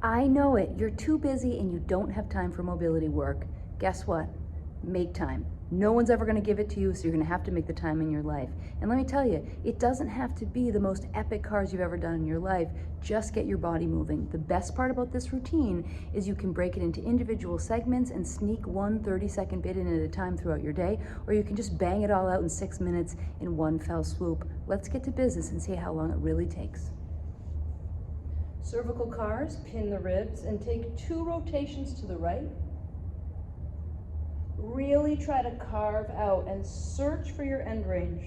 I know it. You're too busy and you don't have time for mobility work. Guess what? Make time. No one's ever going to give it to you, so you're going to have to make the time in your life. And let me tell you, it doesn't have to be the most epic cars you've ever done in your life. Just get your body moving. The best part about this routine is you can break it into individual segments and sneak one 30-second bit in at a time throughout your day, or you can just bang it all out in 6 minutes in one fell swoop. Let's get to business and see how long it really takes. Cervical cars, pin the ribs and take 2 rotations to the right. Really try to carve out and search for your end range.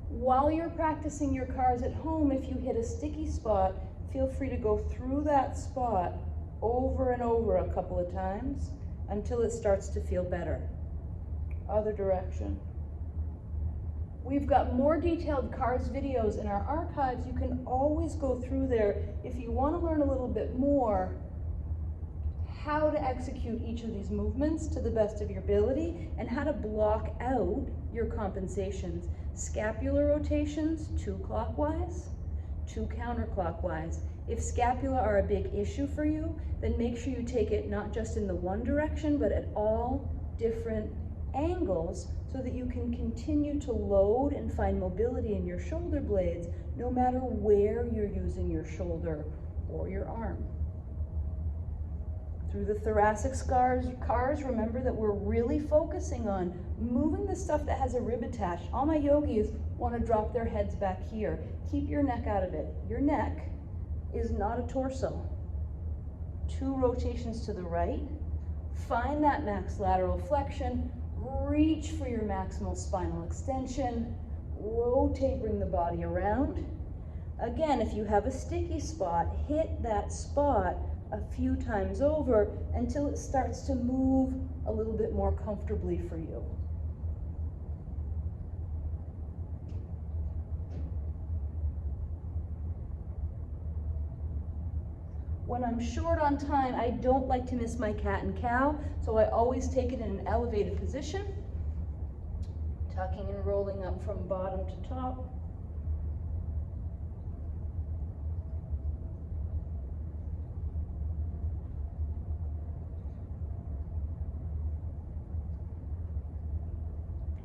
While you're practicing your cars at home, if you hit a sticky spot, feel free to go through that spot over and over a couple of times until it starts to feel better. Other direction. We've got more detailed cars videos in our archives. You can always go through there if you want to learn a little bit more how to execute each of these movements to the best of your ability and how to block out your compensations. Scapular rotations, 2 clockwise, 2 counterclockwise. If scapula are a big issue for you, then make sure you take it not just in the one direction, but at all different angles so that you can continue to load and find mobility in your shoulder blades no matter where you're using your shoulder or your arm. Through the thoracic cars, remember that we're really focusing on moving the stuff that has a rib attached. All my yogis want to drop their heads back here. Keep your neck out of it. Your neck is not a torso. 2 rotations to the right. Find that max lateral flexion. Reach for your maximal spinal extension. Rotate, bring the body around. Again, if you have a sticky spot, hit that spot a few times over until it starts to move a little bit more comfortably for you. When I'm short on time, I don't like to miss my cat and cow, so I always take it in an elevated position, tucking and rolling up from bottom to top.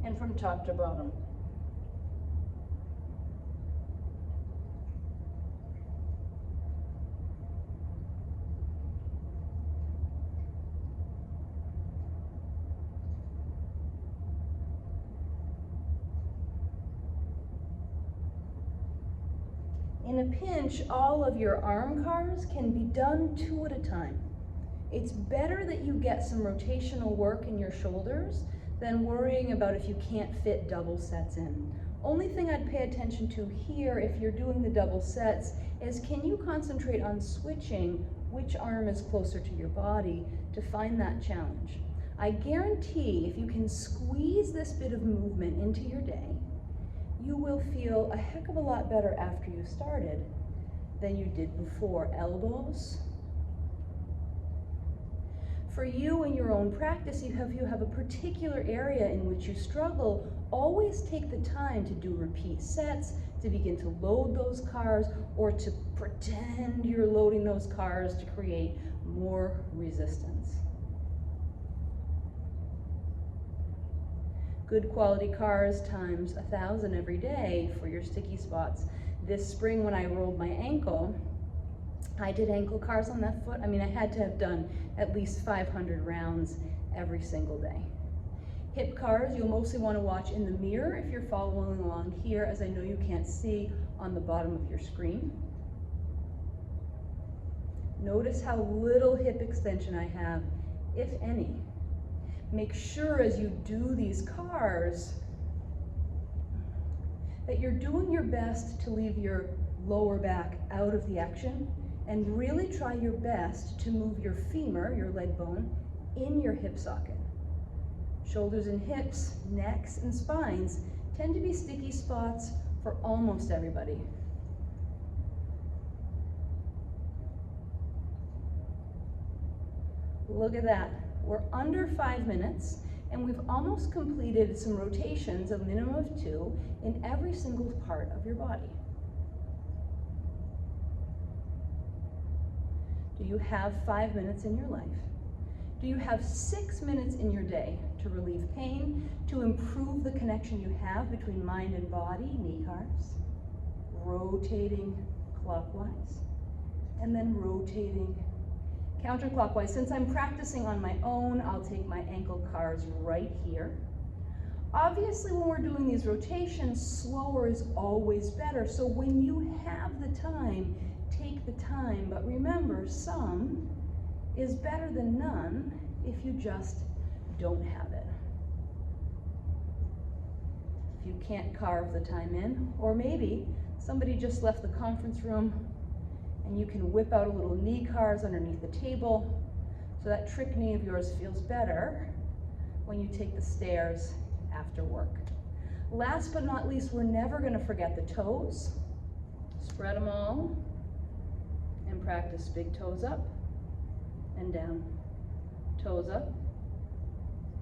And from top to bottom. In a pinch, all of your arm cars can be done 2 at a time. It's better that you get some rotational work in your shoulders than worrying about if you can't fit double sets in. Only thing I'd pay attention to here if you're doing the double sets is can you concentrate on switching which arm is closer to your body to find that challenge. I guarantee if you can squeeze this bit of movement into your day, you will feel a heck of a lot better after you started than you did before. Elbows. For you in your own practice, if you have a particular area in which you struggle, always take the time to do repeat sets, to begin to load those cars, or to pretend you're loading those cars to create more resistance. Good quality cars times 1,000 every day for your sticky spots. This spring when I rolled my ankle, I did ankle cars on that foot. I mean, I had to have done at least 500 rounds every single day. Hip cars, you'll mostly want to watch in the mirror if you're following along here, as I know you can't see on the bottom of your screen. Notice how little hip extension I have, if any. Make sure as you do these cars that you're doing your best to leave your lower back out of the action, and really try your best to move your femur, your leg bone, in your hip socket. Shoulders and hips, necks and spines tend to be sticky spots for almost everybody. Look at that. We're under 5 minutes, and we've almost completed some rotations, a minimum of 2, in every single part of your body. Do you have 5 minutes in your life? Do you have 6 minutes in your day to relieve pain, to improve the connection you have between mind and body, knee cars, rotating clockwise, and then rotating counterclockwise? Since I'm practicing on my own, I'll take my ankle cars right here. Obviously, when we're doing these rotations, slower is always better. So when you have the time, take the time. But remember, some is better than none if you just don't have it. If you can't carve the time in, or maybe somebody just left the conference room and you can whip out a little knee cars underneath the table so that trick knee of yours feels better when you take the stairs after work. Last but not least, we're never going to forget the toes. Spread them all and practice big toes up and down, toes up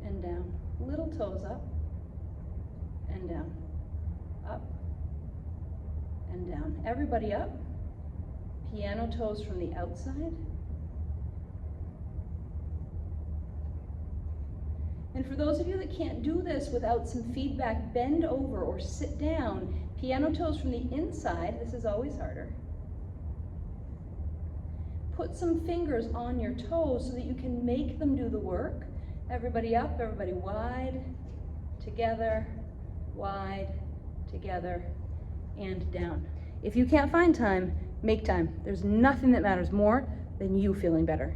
and down, little toes up and down, up and down. Everybody up. Piano toes from the outside. And for those of you that can't do this without some feedback, bend over or sit down. Piano toes from the inside. This is always harder. Put some fingers on your toes so that you can make them do the work. Everybody up, everybody wide, together, and down. If you can't find time, make time. There's nothing that matters more than you feeling better.